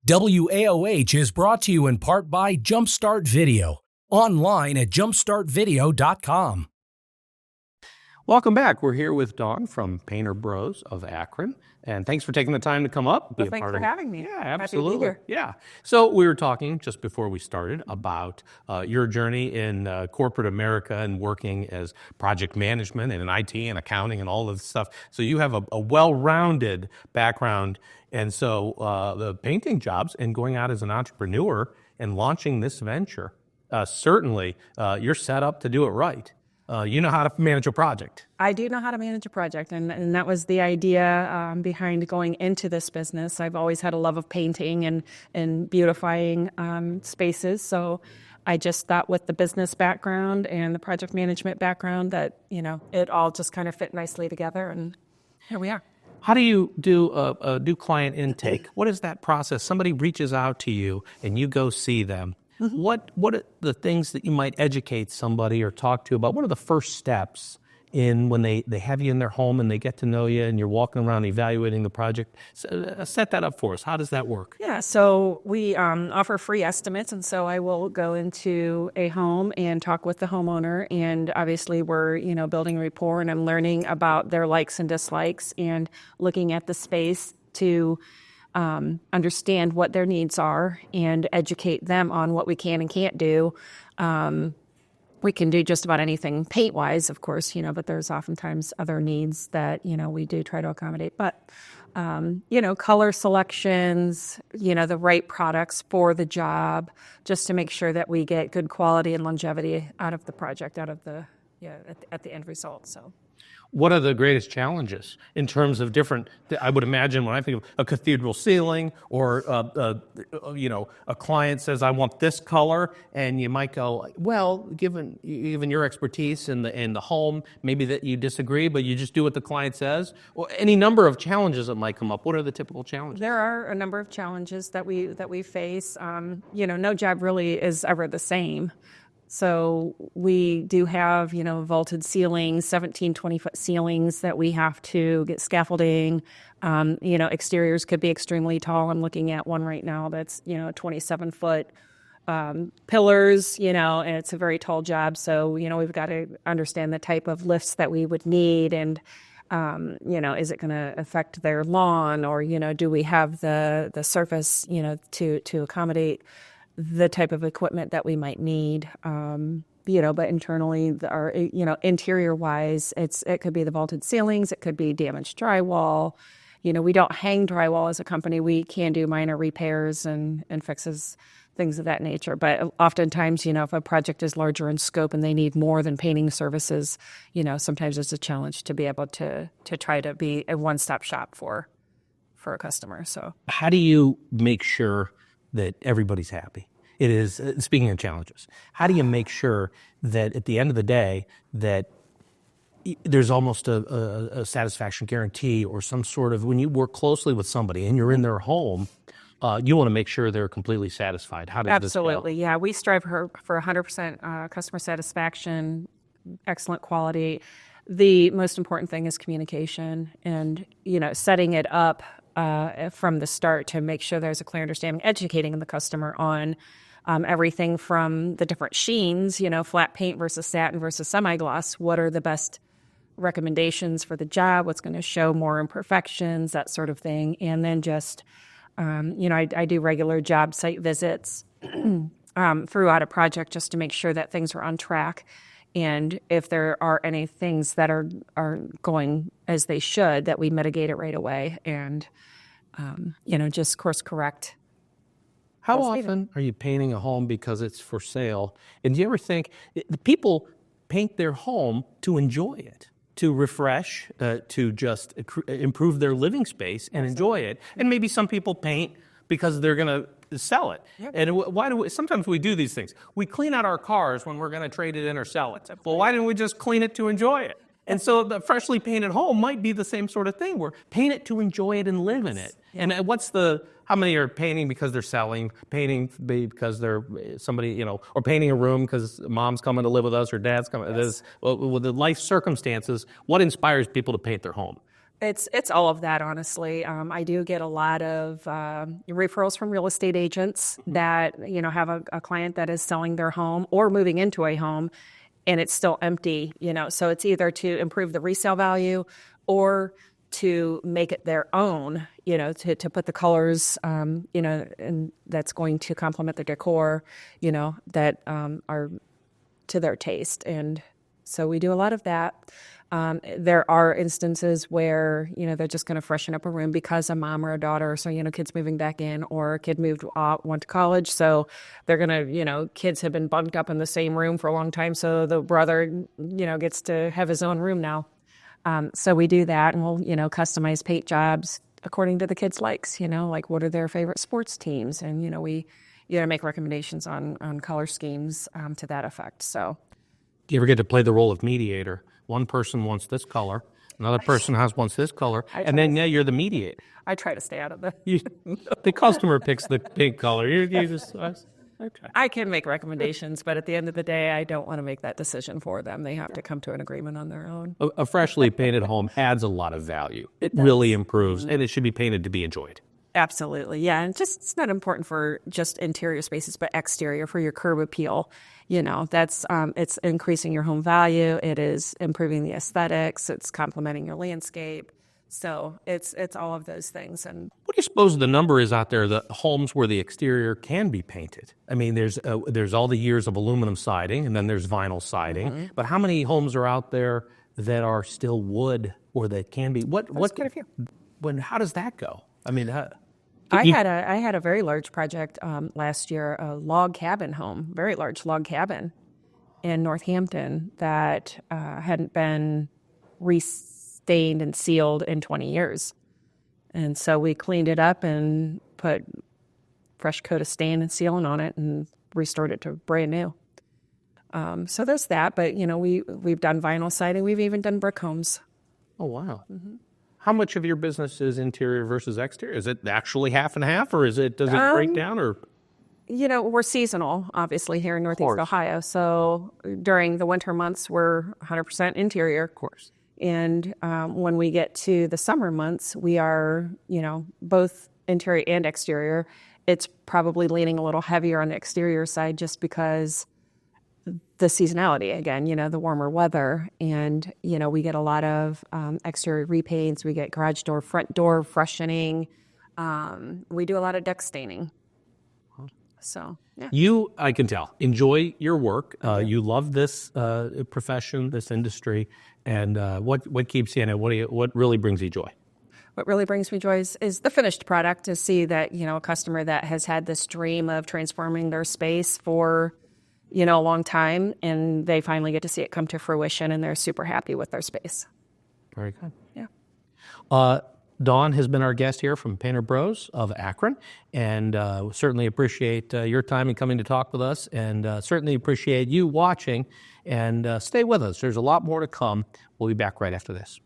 WAOH is brought to you in part by Jumpstart Video, online at jumpstartvideo.com. Welcome back. We're here with Dawn from Painter Bros of Akron, and thanks for taking the time to come up. Well, thanks for having me. Yeah, absolutely. Happy to be here. Yeah. So we were talking just before we started about your journey in corporate America and working as project management and in IT and accounting and all of this stuff. So you have a well-rounded background, and so the painting jobs and going out as an entrepreneur and launching this venture, certainly you're set up to do it right. You know how to manage a project. I do know how to manage a project, and that was the idea behind going into this business. I've always had a love of painting and beautifying spaces, so I just thought with the business background and the project management background that, you know, it all just kind of fit nicely together, and here we are. How do you do client intake? What is that process? Somebody reaches out to you and you go see them. Mm-hmm. What are the things that you might educate somebody or talk to about? What are the first steps in when they have you in their home and they get to know you and you're walking around evaluating the project? So, set that up for us. How does that work? Yeah, so we offer free estimates, and so I will go into a home and talk with the homeowner, and obviously we're, you know, building rapport, and I'm learning about their likes and dislikes and looking at the space to understand what their needs are and educate them on what we can and can't do. We can do just about anything paint-wise, of course, you know, but there's oftentimes other needs that, you know, we do try to accommodate. But, you know, color selections, you know, the right products for the job, just to make sure that we get good quality and longevity out of the project, out of the, at the end result, so. What are the greatest challenges in terms of different, I would imagine when I think of a cathedral ceiling or, you know, a client says, I want this color, and you might go, well, given your expertise in the home, maybe that you disagree, but you just do what the client says, or any number of challenges that might come up. What are the typical challenges? There are a number of challenges that we face. You know, no job really is ever the same. So we do have, you know, vaulted ceilings, 17, 20-foot ceilings that we have to get scaffolding. You know, exteriors could be extremely tall. I'm looking at one right now that's, you know, 27-foot pillars, you know, and it's a very tall job. So, you know, we've got to understand the type of lifts that we would need, and, you know, is it going to affect their lawn, or, you know, do we have the surface, you know, to accommodate the type of equipment that we might need, you know, but internally, our, you know, interior-wise, it could be the vaulted ceilings, it could be damaged drywall. You know, we don't hang drywall as a company. We can do minor repairs and fixes, things of that nature. But oftentimes, you know, if a project is larger in scope and they need more than painting services, you know, sometimes it's a challenge to be able to try to be a one-stop shop for a customer. So, how do you make sure that everybody's happy? It is, speaking of challenges, how do you make sure that at the end of the day that there's almost a satisfaction guarantee, or some sort of, when you work closely with somebody and you're in their home, you want to make sure they're completely satisfied. How does Absolutely, this go? Yeah. We strive for 100% customer satisfaction, excellent quality. The most important thing is communication, and, you know, setting it up from the start to make sure there's a clear understanding, educating the customer on everything from the different sheens, you know, flat paint versus satin versus semi-gloss. What are the best recommendations for the job? What's going to show more imperfections, that sort of thing. And then just, you know, I do regular job site visits throughout a project just to make sure that things are on track. And if there are any things that are going as they should, that we mitigate it right away and, you know, just course correct. How often are you painting a home because it's for sale? And do you ever think, people paint their home to enjoy it, to refresh, to just improve their living space and enjoy it? And maybe some people paint because they're going to sell it. Yep. And why do sometimes we do these things? We clean out our cars when we're going to trade it in or sell it. Well, why didn't we just clean it to enjoy it? And so the freshly painted home might be the same sort of thing, where paint it to enjoy it and live in it. Yeah. And how many are painting because they're selling, painting because they're somebody, you know, or painting a room because mom's coming to live with us or dad's coming. Yes. With the life circumstances, what inspires people to paint their home? It's all of that, honestly. I do get a lot of referrals from real estate agents that have a client that is selling their home or moving into a home, and it's still empty. So it's either to improve the resale value or to make it their own. To put the colors, and that's going to complement the decor, that are to their taste, and so we do a lot of that. There are instances where, they're just going to freshen up a room because a mom or a daughter, so, kid's moving back in, or a kid went to college. So they're going to, kids have been bunked up in the same room for a long time. So the brother, gets to have his own room now. So we do that, and we'll, customize paint jobs according to the kids' likes, like what are their favorite sports teams. And, we, make recommendations on color schemes to that effect. So. Do you ever get to play the role of mediator? One person wants this color, another person wants this color, and then you're the mediator. I try to stay out of the customer picks the pink color. You just okay. I can make recommendations, but at the end of the day, I don't want to make that decision for them. They have to come to an agreement on their own. A freshly painted home adds a lot of value. It really improves, and it should be painted to be enjoyed. Absolutely, yeah. And it's not important for just interior spaces, but exterior for your curb appeal. That's it's increasing your home value. It is improving the aesthetics. It's complementing your landscape. So it's all of those things. And what do you suppose the number is out there, the homes where the exterior can be painted? I mean, there's all the years of aluminum siding, and then there's vinyl siding. Mm-hmm. But how many homes are out there that are still wood or that can be? What quite a few. How does that go? I mean. I had a very large project last year, a log cabin home, very large log cabin in Northampton that hadn't been restained and sealed in 20 years. And so we cleaned it up and put fresh coat of stain and sealing on it and restored it to brand new. So there's that, but we've done vinyl siding, we've even done brick homes. Oh wow. Mm-hmm. How much of your business is interior versus exterior? Is it actually half and half, or does it break down? Or we're seasonal, obviously, here in Northeast Ohio. So during the winter months, we're 100% interior, of course. And when we get to the summer months, we are, both interior and exterior. It's probably leaning a little heavier on the exterior side, just because the seasonality, again, the warmer weather, and, we get a lot of exterior repaints, we get garage door, front door freshening, we do a lot of deck staining. So, yeah. You, I can tell, enjoy your work. You love this profession, this industry, and what keeps you in it? What really brings you joy? What really brings me joy is the finished product, to see that, a customer that has had this dream of transforming their space for a long time, and they finally get to see it come to fruition, and they're super happy with their space. Very good. Yeah. Dawn has been our guest here from Painter Bros of Akron, and certainly appreciate your time and coming to talk with us, and certainly appreciate you watching, and stay with us. There's a lot more to come. We'll be back right after this.